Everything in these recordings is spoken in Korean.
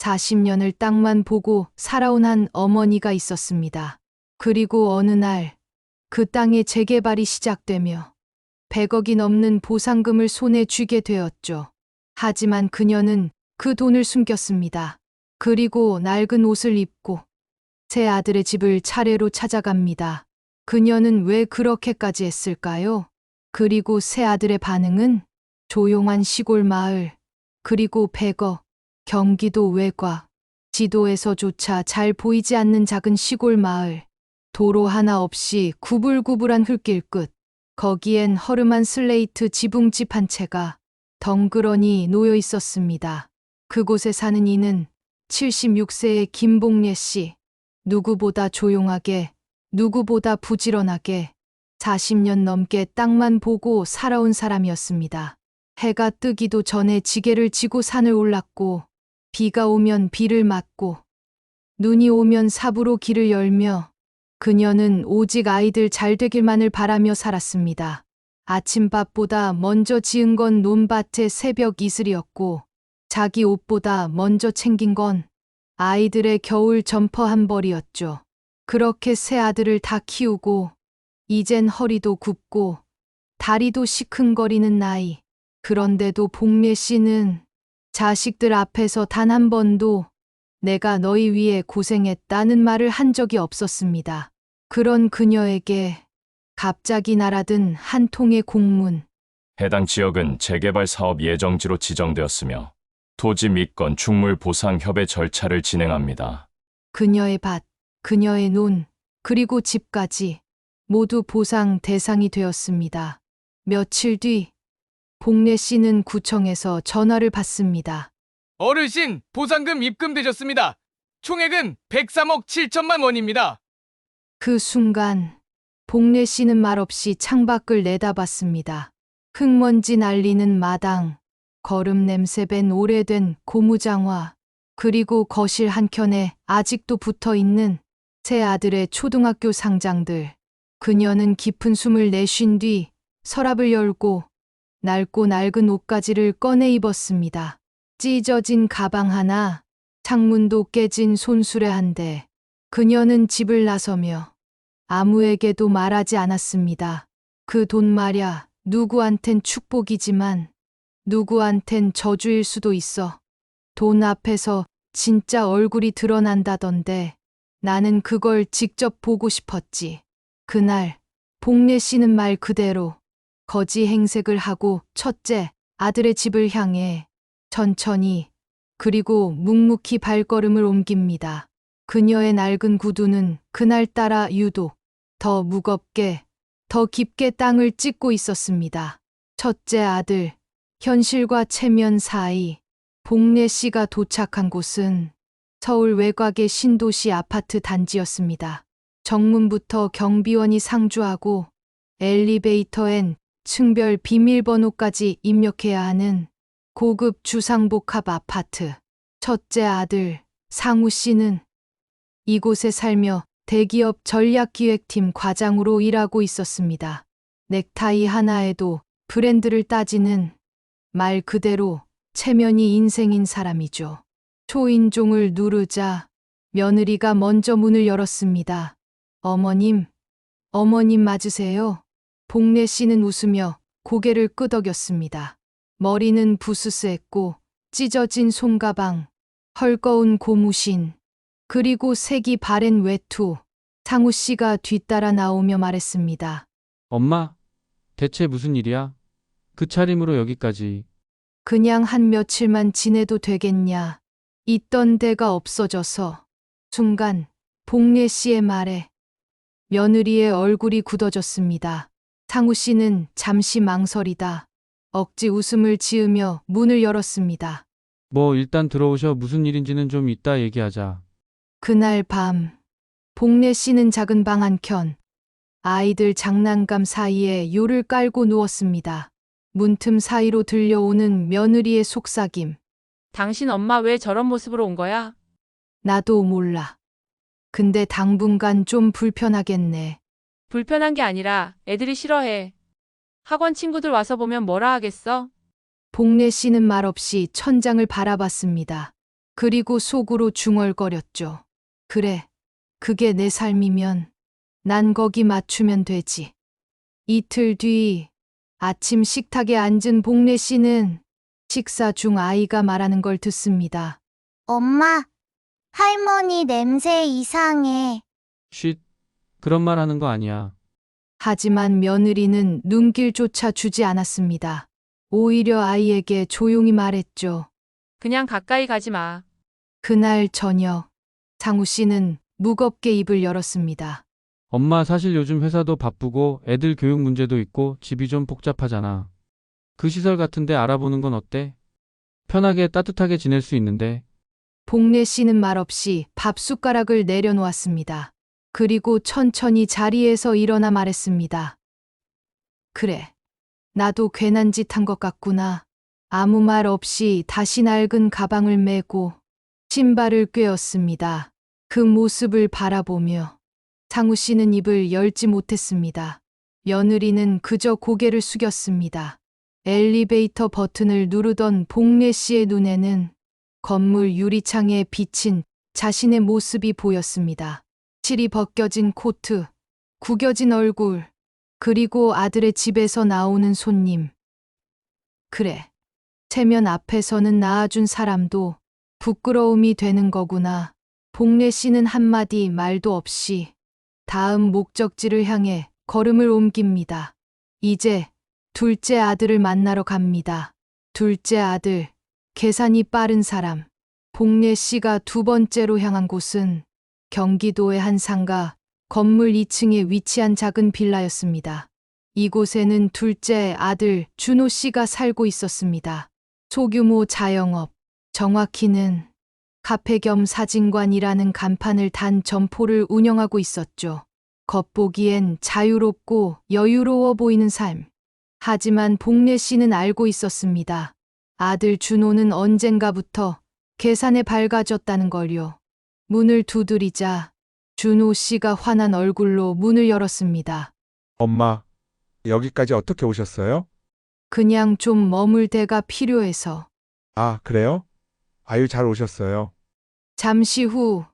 40년을 땅만 보고 살아온 한 어머니가 있었습니다. 그리고 어느 날 그 땅의 재개발이 시작되며 100억이 넘는 보상금을 손에 쥐게 되었죠. 하지만 그녀는 그 돈을 숨겼습니다. 그리고 낡은 옷을 입고 새 아들의 집을 차례로 찾아갑니다. 그녀는 왜 그렇게까지 했을까요? 그리고 새 아들의 반응은 조용한 시골 마을, 그리고 100억, 경기도 외곽, 지도에서조차 잘 보이지 않는 작은 시골 마을, 도로 하나 없이 구불구불한 흙길 끝, 거기엔 허름한 슬레이트 지붕집 한 채가 덩그러니 놓여 있었습니다. 그곳에 사는 이는 76세의 김봉례 씨. 누구보다 조용하게, 누구보다 부지런하게 40년 넘게 땅만 보고 살아온 사람이었습니다. 해가 뜨기도 전에 지게를 지고 산을 올랐고, 비가 오면 비를 맞고, 눈이 오면 삽으로 길을 열며, 그녀는 오직 아이들 잘 되길만을 바라며 살았습니다. 아침밥보다 먼저 지은 건 논밭의 새벽 이슬이었고, 자기 옷보다 먼저 챙긴 건 아이들의 겨울 점퍼 한 벌이었죠. 그렇게 세 아들을 다 키우고, 이젠 허리도 굽고, 다리도 시큰거리는 나이. 그런데도 복례 씨는 자식들 앞에서 단 한 번도 내가 너희 위해 고생했다는 말을 한 적이 없었습니다. 그런 그녀에게 갑자기 날아든 한 통의 공문. 해당 지역은 재개발 사업 예정지로 지정되었으며 토지 및건 충물 보상 협의 절차를 진행합니다. 그녀의 밭, 그녀의 논, 그리고 집까지 모두 보상 대상이 되었습니다. 며칠 뒤 복례 씨는 구청에서 전화를 받습니다. 어르신, 보상금 입금되셨습니다. 총액은 103억 7천만 원입니다. 그 순간 복례 씨는 말없이 창밖을 내다봤습니다. 흙먼지 날리는 마당, 거름 냄새 밴 오래된 고무장화, 그리고 거실 한켠에 아직도 붙어있는 세 아들의 초등학교 상장들. 그녀는 깊은 숨을 내쉰 뒤 서랍을 열고 낡고 낡은 옷가지를 꺼내 입었습니다. 찢어진 가방 하나, 창문도 깨진 손수레 한 대. 그녀는 집을 나서며 아무에게도 말하지 않았습니다. 그 돈 말야 누구한텐 축복이지만 누구한텐 저주일 수도 있어. 돈 앞에서 진짜 얼굴이 드러난다던데 나는 그걸 직접 보고 싶었지. 그날 복례 씨는 말 그대로 거지 행색을 하고 첫째 아들의 집을 향해 천천히 그리고 묵묵히 발걸음을 옮깁니다. 그녀의 낡은 구두는 그날따라 유독 더 무겁게, 더 깊게 땅을 찢고 있었습니다. 첫째 아들, 현실과 체면 사이, 복례 씨가 도착한 곳은 서울 외곽의 신도시 아파트 단지였습니다. 정문부터 경비원이 상주하고 엘리베이터엔 층별 비밀번호까지 입력해야 하는 고급 주상복합 아파트. 첫째 아들, 상우 씨는 이곳에 살며 대기업 전략기획팀 과장으로 일하고 있었습니다. 넥타이 하나에도 브랜드를 따지는 말 그대로 체면이 인생인 사람이죠. 초인종을 누르자 며느리가 먼저 문을 열었습니다. 어머님, 어머님 맞으세요? 복례 씨는 웃으며 고개를 끄덕였습니다. 머리는 부스스했고 찢어진 손가방, 헐거운 고무신, 그리고 색이 바랜 외투. 상우 씨가 뒤따라 나오며 말했습니다. 엄마, 대체 무슨 일이야? 그 차림으로 여기까지. 그냥 한 며칠만 지내도 되겠냐. 있던 데가 없어져서. 순간 복례 씨의 말에 며느리의 얼굴이 굳어졌습니다. 상우 씨는 잠시 망설이다 억지 웃음을 지으며 문을 열었습니다. 뭐 일단 들어오셔. 무슨 일인지는 좀 이따 얘기하자. 그날 밤 복례 씨는 작은 방 한켠 아이들 장난감 사이에 요를 깔고 누웠습니다. 문틈 사이로 들려오는 며느리의 속삭임. 당신 엄마 왜 저런 모습으로 온 거야? 나도 몰라. 근데 당분간 좀 불편하겠네. 불편한 게 아니라 애들이 싫어해. 학원 친구들 와서 보면 뭐라 하겠어? 복례 씨는 말없이 천장을 바라봤습니다. 그리고 속으로 중얼거렸죠. 그래, 그게 내 삶이면 난 거기 맞추면 되지. 이틀 뒤 아침 식탁에 앉은 복래 씨는 식사 중 아이가 말하는 걸 듣습니다. 엄마, 할머니 냄새 이상해. 쉿. 그런 말 하는 거 아니야. 하지만 며느리는 눈길조차 주지 않았습니다. 오히려 아이에게 조용히 말했죠. 그냥 가까이 가지 마. 그날 저녁, 상우 씨는 무겁게 입을 열었습니다. 엄마, 사실 요즘 회사도 바쁘고 애들 교육 문제도 있고 집이 좀 복잡하잖아. 그 시설 같은데 알아보는 건 어때? 편하게 따뜻하게 지낼 수 있는데. 복래 씨는 말없이 밥 숟가락을 내려놓았습니다. 그리고 천천히 자리에서 일어나 말했습니다. 그래, 나도 괜한 짓 한 것 같구나. 아무 말 없이 다시 낡은 가방을 메고 신발을 꿰었습니다. 그 모습을 바라보며 상우 씨는 입을 열지 못했습니다. 며느리는 그저 고개를 숙였습니다. 엘리베이터 버튼을 누르던 복래 씨의 눈에는 건물 유리창에 비친 자신의 모습이 보였습니다. 칠이 벗겨진 코트, 구겨진 얼굴, 그리고 아들의 집에서 나오는 손님. 그래, 체면 앞에서는 낳아준 사람도 부끄러움이 되는 거구나. 복래 씨는 한마디 말도 없이 다음 목적지를 향해 걸음을 옮깁니다. 이제 둘째 아들을 만나러 갑니다. 둘째 아들, 계산이 빠른 사람. 복래 씨가 두 번째로 향한 곳은 경기도의 한 상가 건물 2층에 위치한 작은 빌라였습니다. 이곳에는 둘째 아들 준호 씨가 살고 있었습니다. 소규모 자영업, 정확히는 카페 겸 사진관이라는 간판을 단 점포를 운영하고 있었죠. 겉보기엔 자유롭고 여유로워 보이는 삶. 하지만 복래 씨는 알고 있었습니다. 아들 준호는 언젠가부터 계산에 밝아졌다는 걸요. 문을 두드리자 준호 씨가 화난 얼굴로 문을 열었습니다. 엄마, 여기까지 어떻게 오셨어요? 그냥 좀 머물 데가 필요해서. 아, 그래요? 아유, 잘 오셨어요. 잠시 후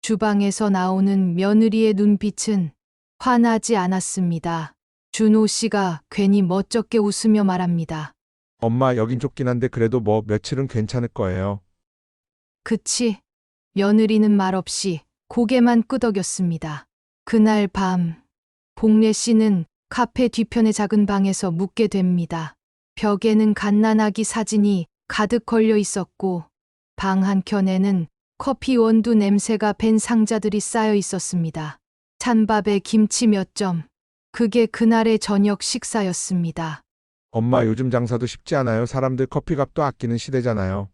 주방에서 나오는 며느리의 눈빛은 화나지 않았습니다. 준호 씨가 괜히 멋쩍게 웃으며 말합니다. 엄마, 여긴 좁긴 한데 그래도 뭐 며칠은 괜찮을 거예요. 그치? 며느리는 말없이 고개만 끄덕였습니다. 그날 밤, 복래 씨는 카페 뒤편의 작은 방에서 묵게 됩니다. 벽에는 갓난아기 사진이 가득 걸려 있었고, 방 한켠에는 커피 원두 냄새가 밴 상자들이 쌓여 있었습니다. 찬밥에 김치 몇 점. 그게 그날의 저녁 식사였습니다. 엄마, 요즘 장사도 쉽지 않아요. 사람들 커피값도 아끼는 시대잖아요.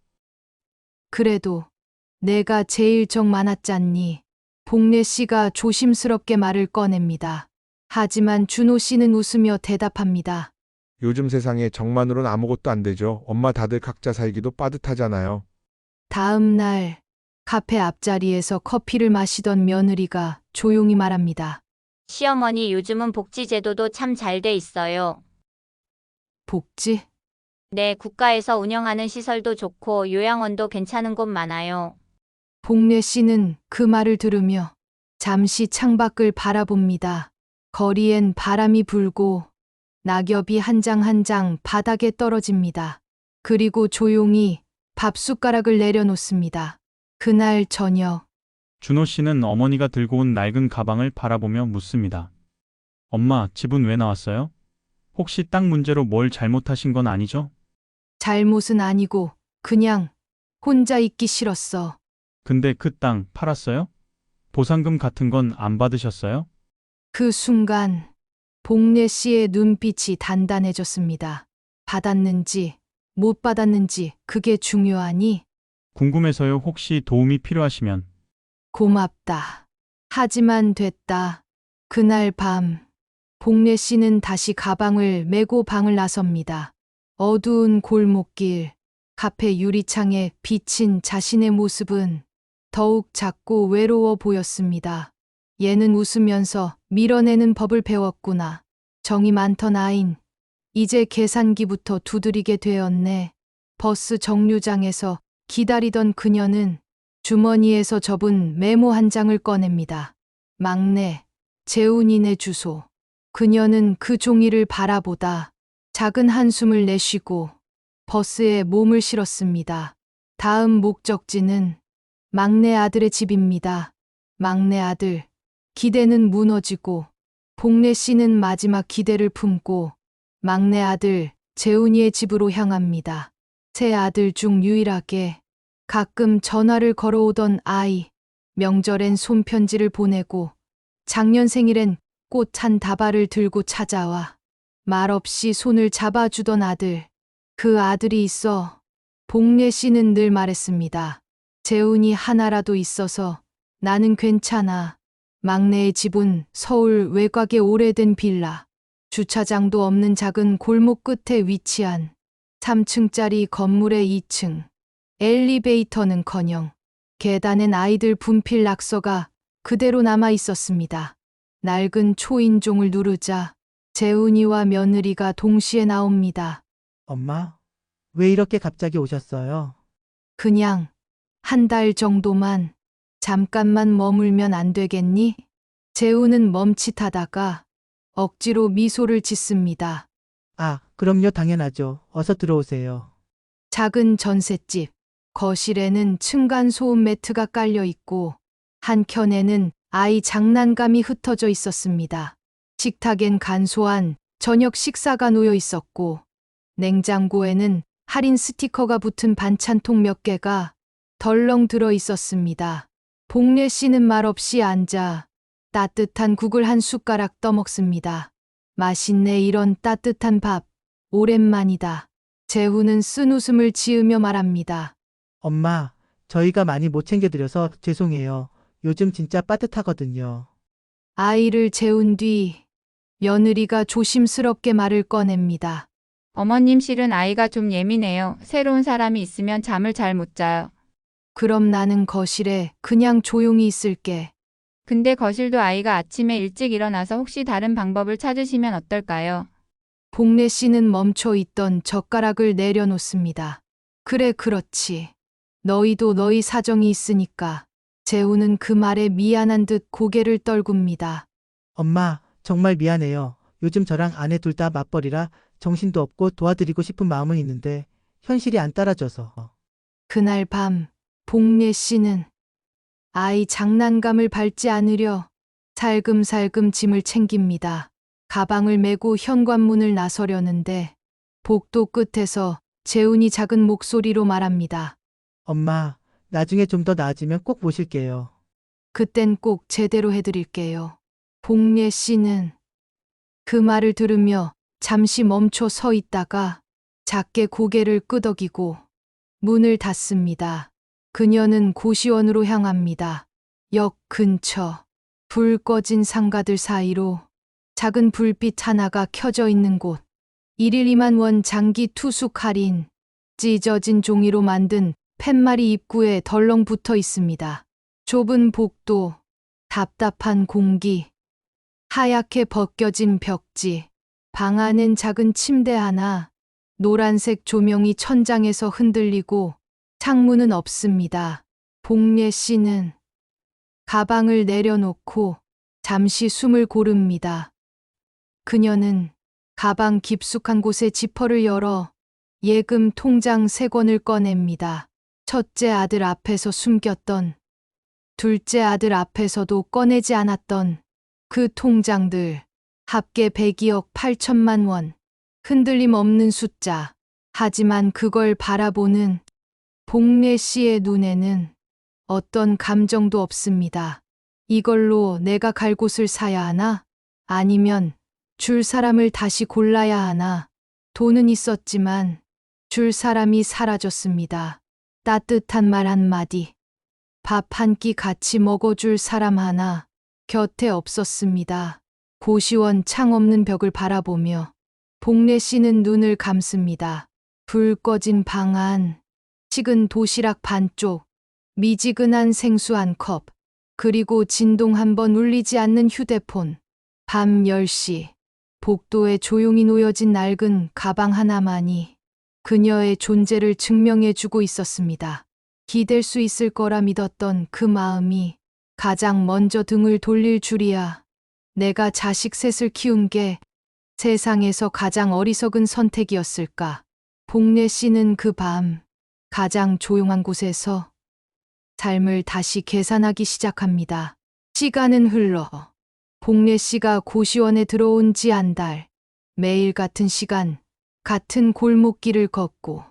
그래도 내가 제일 정 많았잖니. 복래 씨가 조심스럽게 말을 꺼냅니다. 하지만 준호 씨는 웃으며 대답합니다. 요즘 세상에 정만으로는 아무것도 안 되죠. 엄마, 다들 각자 살기도 빠듯하잖아요. 다음 날 카페 앞자리에서 커피를 마시던 며느리가 조용히 말합니다. 시어머니, 요즘은 복지제도도 참 잘 돼 있어요. 복지? 네, 국가에서 운영하는 시설도 좋고 요양원도 괜찮은 곳 많아요. 복래 씨는 그 말을 들으며 잠시 창밖을 바라봅니다. 거리엔 바람이 불고 낙엽이 한 장 한 장 바닥에 떨어집니다. 그리고 조용히 밥 숟가락을 내려놓습니다. 그날 저녁, 준호 씨는 어머니가 들고 온 낡은 가방을 바라보며 묻습니다. 엄마, 집은 왜 나왔어요? 혹시 땅 문제로 뭘 잘못하신 건 아니죠? 잘못은 아니고 그냥 혼자 있기 싫었어. 근데 그 땅 팔았어요? 보상금 같은 건 안 받으셨어요? 그 순간 복래 씨의 눈빛이 단단해졌습니다. 받았는지 못 받았는지 그게 중요하니? 궁금해서요. 혹시 도움이 필요하시면. 고맙다. 하지만 됐다. 그날 밤 복래 씨는 다시 가방을 메고 방을 나섭니다. 어두운 골목길, 카페 유리창에 비친 자신의 모습은 더욱 작고 외로워 보였습니다. 얘는 웃으면서 밀어내는 법을 배웠구나. 정이 많던 아인. 이제 계산기부터 두드리게 되었네. 버스 정류장에서 기다리던 그녀는 주머니에서 접은 메모 한 장을 꺼냅니다. 막내, 재훈이네 주소. 그녀는 그 종이를 바라보다 작은 한숨을 내쉬고 버스에 몸을 실었습니다. 다음 목적지는 막내 아들의 집입니다. 막내 아들, 기대는 무너지고 복례 씨는 마지막 기대를 품고 막내 아들 재훈이의 집으로 향합니다. 세 아들 중 유일하게 가끔 전화를 걸어오던 아이, 명절엔 손편지를 보내고 작년 생일엔 꽃 한 다발을 들고 찾아와 말없이 손을 잡아주던 아들, 그 아들이 있어 복례 씨는 늘 말했습니다. 재훈이 하나라도 있어서 나는 괜찮아. 막내의 집은 서울 외곽의 오래된 빌라, 주차장도 없는 작은 골목 끝에 위치한 3층짜리 건물의 2층. 엘리베이터는커녕 계단엔 아이들 분필 낙서가 그대로 남아 있었습니다. 낡은 초인종을 누르자 재훈이와 며느리가 동시에 나옵니다. 엄마, 왜 이렇게 갑자기 오셨어요? 그냥 한 달 정도만 잠깐만 머물면 안 되겠니? 재훈은 멈칫하다가 억지로 미소를 짓습니다. 아, 그럼요, 당연하죠. 어서 들어오세요. 작은 전셋집, 거실에는 층간소음 매트가 깔려 있고 한켠에는 아이 장난감이 흩어져 있었습니다. 식탁엔 간소한 저녁 식사가 놓여 있었고 냉장고에는 할인 스티커가 붙은 반찬통 몇 개가 덜렁 들어 있었습니다. 복례 씨는 말없이 앉아 따뜻한 국을 한 숟가락 떠먹습니다. 맛있네, 이런 따뜻한 밥. 오랜만이다. 재훈은 쓴 웃음을 지으며 말합니다. 엄마, 저희가 많이 못 챙겨드려서 죄송해요. 요즘 진짜 빠듯하거든요. 아이를 재운 뒤 며느리가 조심스럽게 말을 꺼냅니다. 어머님 실은 아이가 좀 예민해요. 새로운 사람이 있으면 잠을 잘 못 자요. 그럼 나는 거실에 그냥 조용히 있을게. 근데 거실도 아이가 아침에 일찍 일어나서 혹시 다른 방법을 찾으시면 어떨까요? 복례 씨는 멈춰 있던 젓가락을 내려놓습니다. 그래, 그렇지. 너희도 너희 사정이 있으니까. 재훈은 그 말에 미안한 듯 고개를 떨굽니다. 엄마, 정말 미안해요. 요즘 저랑 아내 둘 다 맞벌이라 정신도 없고 도와드리고 싶은 마음은 있는데 현실이 안 따라줘서. 그날 밤 복례 씨는 아이 장난감을 밟지 않으려 살금살금 짐을 챙깁니다. 가방을 메고 현관문을 나서려는데 복도 끝에서 재훈이 작은 목소리로 말합니다. 엄마, 나중에 좀 더 나아지면 꼭 모실게요. 그땐 꼭 제대로 해드릴게요. 복례 씨는 그 말을 들으며 잠시 멈춰 서 있다가 작게 고개를 끄덕이고 문을 닫습니다. 그녀는 고시원으로 향합니다. 역 근처 불 꺼진 상가들 사이로 작은 불빛 하나가 켜져 있는 곳. 1일 2만 원 장기 투숙 할인. 찢어진 종이로 만든 팻말이 입구에 덜렁 붙어 있습니다. 좁은 복도, 답답한 공기, 하얗게 벗겨진 벽지, 방 안엔 작은 침대 하나, 노란색 조명이 천장에서 흔들리고 창문은 없습니다. 복례 씨는 가방을 내려놓고 잠시 숨을 고릅니다. 그녀는 가방 깊숙한 곳에 지퍼를 열어 예금 통장 3권을 꺼냅니다. 첫째 아들 앞에서 숨겼던, 둘째 아들 앞에서도 꺼내지 않았던 그 통장들, 합계 102억 8천만 원. 흔들림 없는 숫자. 하지만 그걸 바라보는 복례 씨의 눈에는 어떤 감정도 없습니다. 이걸로 내가 갈 곳을 사야 하나? 아니면 줄 사람을 다시 골라야 하나? 돈은 있었지만 줄 사람이 사라졌습니다. 따뜻한 말 한마디, 밥 한 끼 같이 먹어줄 사람 하나 곁에 없었습니다. 고시원 창 없는 벽을 바라보며 복례 씨는 눈을 감습니다. 불 꺼진 방 안, 식은 도시락 반쪽, 미지근한 생수 한 컵, 그리고 진동 한 번 울리지 않는 휴대폰. 밤 10시, 복도에 조용히 놓여진 낡은 가방 하나만이 그녀의 존재를 증명해주고 있었습니다. 기댈 수 있을 거라 믿었던 그 마음이 가장 먼저 등을 돌릴 줄이야. 내가 자식 셋을 키운 게 세상에서 가장 어리석은 선택이었을까. 복례 씨는 그 밤 가장 조용한 곳에서 삶을 다시 계산하기 시작합니다. 시간은 흘러 복례 씨가 고시원에 들어온 지 한 달. 매일 같은 시간, 같은 골목길을 걷고,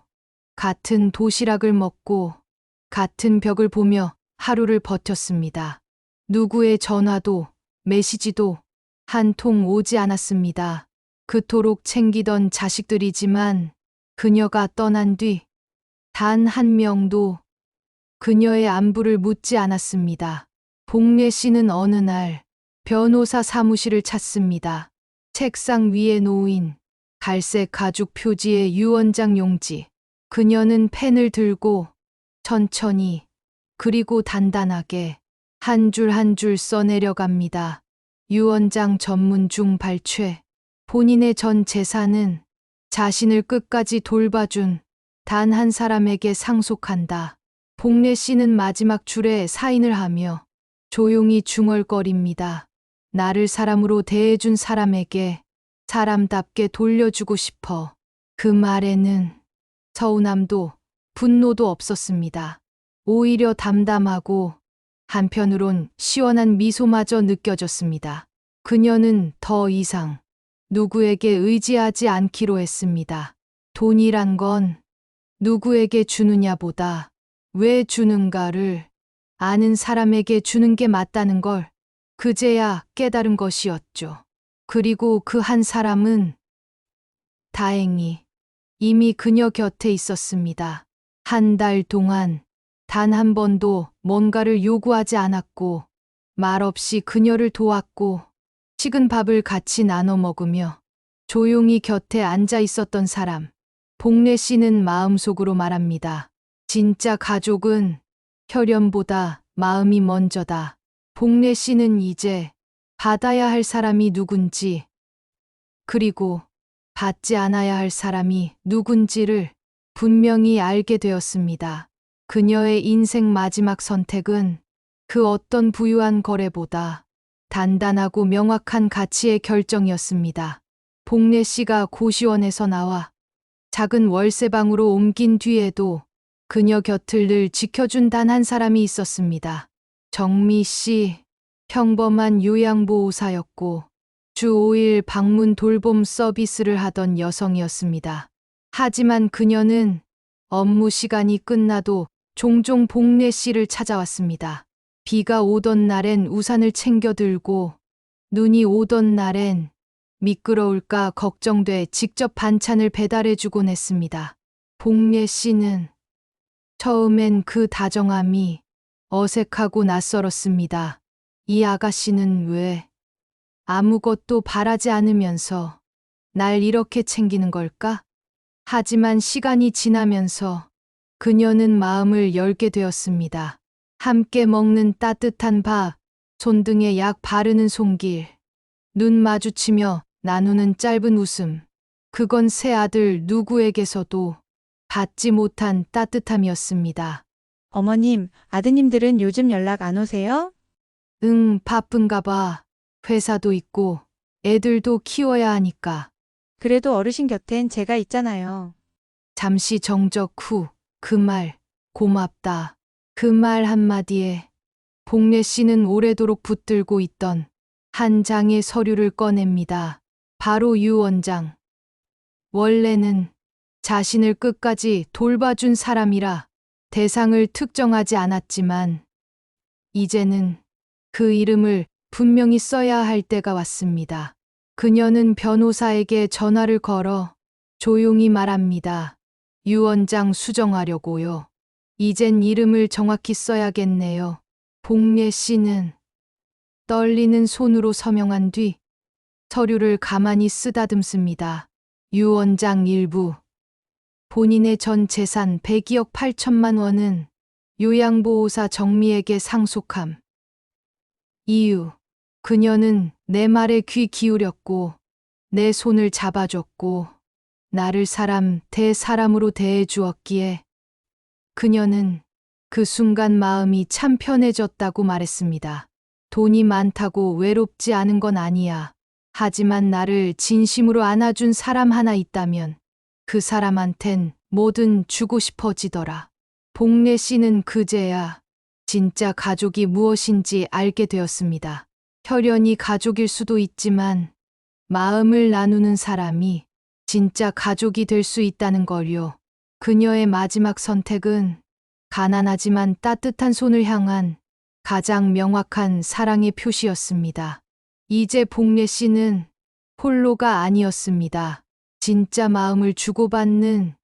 같은 도시락을 먹고, 같은 벽을 보며 하루를 버텼습니다. 누구의 전화도, 메시지도 한 통 오지 않았습니다. 그토록 챙기던 자식들이지만 그녀가 떠난 뒤 단 한 명도 그녀의 안부를 묻지 않았습니다. 복례 씨는 어느 날 변호사 사무실을 찾습니다. 책상 위에 놓인 갈색 가죽 표지의 유언장 용지. 그녀는 펜을 들고 천천히 그리고 단단하게 한 줄 한 줄 써내려갑니다. 유언장 전문 중 발췌. 본인의 전 재산은 자신을 끝까지 돌봐준 단 한 사람에게 상속한다. 복례 씨는 마지막 줄에 사인을 하며 조용히 중얼거립니다. 나를 사람으로 대해준 사람에게 사람답게 돌려주고 싶어. 그 말에는 서운함도 분노도 없었습니다. 오히려 담담하고 한편으론 시원한 미소마저 느껴졌습니다. 그녀는 더 이상 누구에게 의지하지 않기로 했습니다. 돈이란 건 누구에게 주느냐보다 왜 주는가를 아는 사람에게 주는 게 맞다는 걸 그제야 깨달은 것이었죠. 그리고 그 한 사람은 다행히 이미 그녀 곁에 있었습니다. 한 달 동안 단 한 번도 뭔가를 요구하지 않았고 말없이 그녀를 도왔고 식은 밥을 같이 나눠 먹으며 조용히 곁에 앉아 있었던 사람. 복례 씨는 마음속으로 말합니다. 진짜 가족은 혈연보다 마음이 먼저다. 복례 씨는 이제 받아야 할 사람이 누군지, 그리고 받지 않아야 할 사람이 누군지를 분명히 알게 되었습니다. 그녀의 인생 마지막 선택은 그 어떤 부유한 거래보다 단단하고 명확한 가치의 결정이었습니다. 복례 씨가 고시원에서 나와 작은 월세방으로 옮긴 뒤에도 그녀 곁을 늘 지켜준 단 한 사람이 있었습니다. 정미 씨, 평범한 요양보호사였고 주 5일 방문 돌봄 서비스를 하던 여성이었습니다. 하지만 그녀는 업무 시간이 끝나도 종종 복례 씨를 찾아왔습니다. 비가 오던 날엔 우산을 챙겨 들고 눈이 오던 날엔 미끄러울까 걱정돼 직접 반찬을 배달해 주곤 했습니다. 복례 씨는 처음엔 그 다정함이 어색하고 낯설었습니다. 이 아가씨는 왜 아무것도 바라지 않으면서 날 이렇게 챙기는 걸까? 하지만 시간이 지나면서 그녀는 마음을 열게 되었습니다. 함께 먹는 따뜻한 밥, 손등에 약 바르는 손길, 눈 마주치며 나누는 짧은 웃음. 그건 새 아들 누구에게서도 받지 못한 따뜻함이었습니다. 어머님, 아드님들은 요즘 연락 안 오세요? 응, 바쁜가 봐. 회사도 있고 애들도 키워야 하니까. 그래도 어르신 곁엔 제가 있잖아요. 잠시 정적 후 그 말, 고맙다. 그 말 한마디에 복례 씨는 오래도록 붙들고 있던 한 장의 서류를 꺼냅니다. 바로 유언장. 원래는 자신을 끝까지 돌봐준 사람이라 대상을 특정하지 않았지만 이제는 그 이름을 분명히 써야 할 때가 왔습니다. 그녀는 변호사에게 전화를 걸어 조용히 말합니다. 유언장 수정하려고요. 이젠 이름을 정확히 써야겠네요. 복례 씨는 떨리는 손으로 서명한 뒤 서류를 가만히 쓰다듬습니다. 유언장 일부. 본인의 전 재산 102억 8천만 원은 요양보호사 정미에게 상속함. 이유. 그녀는 내 말에 귀 기울였고 내 손을 잡아줬고 나를 사람 대 사람으로 대해 주었기에 그녀는 그 순간 마음이 참 편해졌다고 말했습니다. 돈이 많다고 외롭지 않은 건 아니야. 하지만 나를 진심으로 안아준 사람 하나 있다면 그 사람한텐 뭐든 주고 싶어지더라. 복례 씨는 그제야 진짜 가족이 무엇인지 알게 되었습니다. 혈연이 가족일 수도 있지만 마음을 나누는 사람이 진짜 가족이 될 수 있다는 걸요. 그녀의 마지막 선택은 가난하지만 따뜻한 손을 향한 가장 명확한 사랑의 표시였습니다. 이제 복례 씨는 홀로가 아니었습니다. 진짜 마음을 주고받는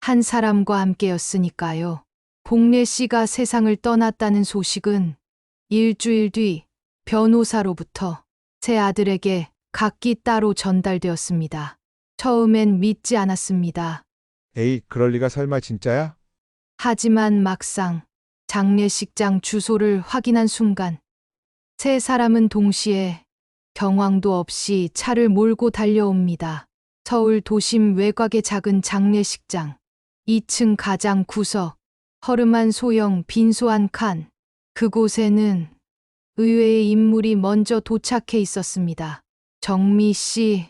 한 사람과 함께였으니까요. 복례 씨가 세상을 떠났다는 소식은 일주일 뒤 변호사로부터 새 아들에게 각기 따로 전달되었습니다. 처음엔 믿지 않았습니다. 에이, 그럴 리가 설마 진짜야? 하지만 막상 장례식장 주소를 확인한 순간 세 사람은 동시에 경황도 없이 차를 몰고 달려옵니다. 서울 도심 외곽의 작은 장례식장, 2층 가장 구석, 허름한 소형 빈소 한 칸. 그곳에는 의외의 인물이 먼저 도착해 있었습니다. 정미 씨,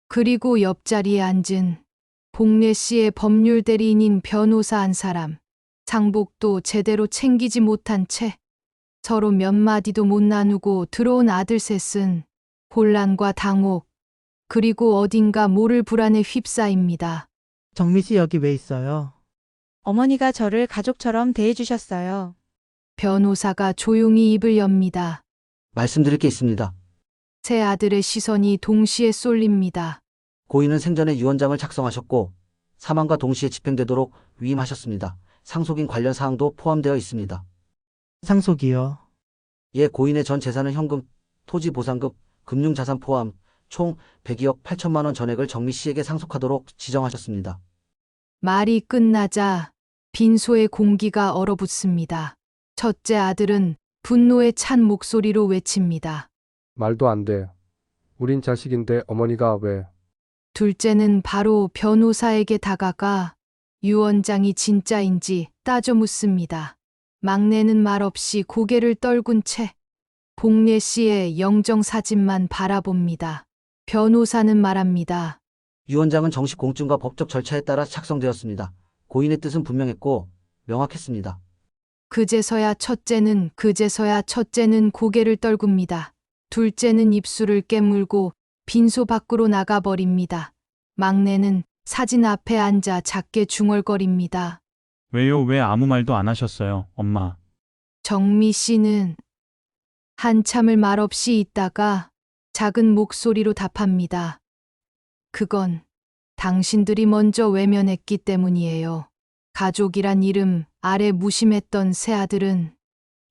그리고 옆자리에 앉은 복례 씨의 법률 대리인인 변호사 한 사람. 상복도 제대로 챙기지 못한 채 서로 몇 마디도 못 나누고 들어온 아들 셋은 혼란과 당혹, 그리고 어딘가 모를 불안에 휩싸입니다. 정미 씨 여기 왜 있어요? 어머니가 저를 가족처럼 대해주셨어요. 변호사가 조용히 입을 엽니다. 말씀드릴 게 있습니다. 세 아들의 시선이 동시에 쏠립니다. 고인은 생전에 유언장을 작성하셨고 사망과 동시에 집행되도록 위임하셨습니다. 상속인 관련 사항도 포함되어 있습니다. 상속이요. 예, 고인의 전 재산은 현금, 토지 보상금, 금융자산 포함 총 102억 8천만 원 전액을 정미 씨에게 상속하도록 지정하셨습니다. 말이 끝나자 빈소의 공기가 얼어붙습니다. 첫째 아들은 분노에 찬 목소리로 외칩니다. 말도 안 돼. 우린 자식인데 어머니가 왜? 둘째는 바로 변호사에게 다가가 유언장이 진짜인지 따져 묻습니다. 막내는 말없이 고개를 떨군 채 복례 씨의 영정 사진만 바라봅니다. 변호사는 말합니다. 유언장은 정식 공증과 법적 절차에 따라 작성되었습니다. 고인의 뜻은 분명했고 명확했습니다. 그제서야 첫째는 고개를 떨굽니다. 둘째는 입술을 깨물고 빈소 밖으로 나가버립니다. 막내는 사진 앞에 앉아 작게 중얼거립니다. 왜요? 왜 아무 말도 안 하셨어요, 엄마? 정미 씨는 한참을 말없이 있다가 작은 목소리로 답합니다. 그건 당신들이 먼저 외면했기 때문이에요. 가족이란 이름 아래 무심했던 새 아들은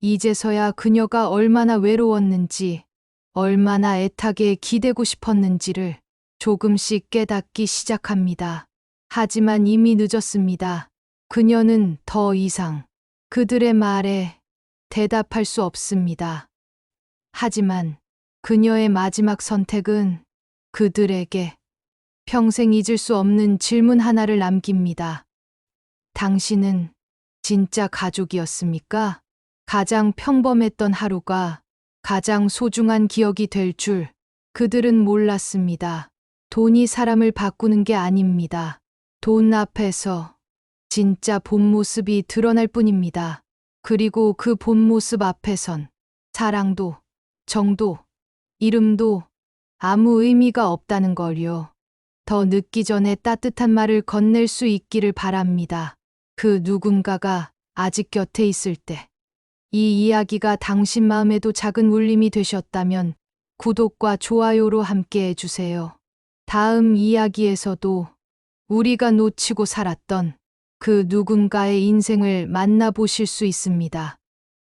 이제서야 그녀가 얼마나 외로웠는지, 얼마나 애타게 기대고 싶었는지를 조금씩 깨닫기 시작합니다. 하지만 이미 늦었습니다. 그녀는 더 이상 그들의 말에 대답할 수 없습니다. 하지만 그녀의 마지막 선택은 그들에게 평생 잊을 수 없는 질문 하나를 남깁니다. 당신은 진짜 가족이었습니까? 가장 평범했던 하루가 가장 소중한 기억이 될 줄 그들은 몰랐습니다. 돈이 사람을 바꾸는 게 아닙니다. 돈 앞에서 진짜 본 모습이 드러날 뿐입니다. 그리고 그 본 모습 앞에선 사랑도, 정도, 이름도 아무 의미가 없다는 걸요. 더 늦기 전에 따뜻한 말을 건넬 수 있기를 바랍니다. 그 누군가가 아직 곁에 있을 때. 이 이야기가 당신 마음에도 작은 울림이 되셨다면 구독과 좋아요로 함께 해주세요. 다음 이야기에서도 우리가 놓치고 살았던 그 누군가의 인생을 만나보실 수 있습니다.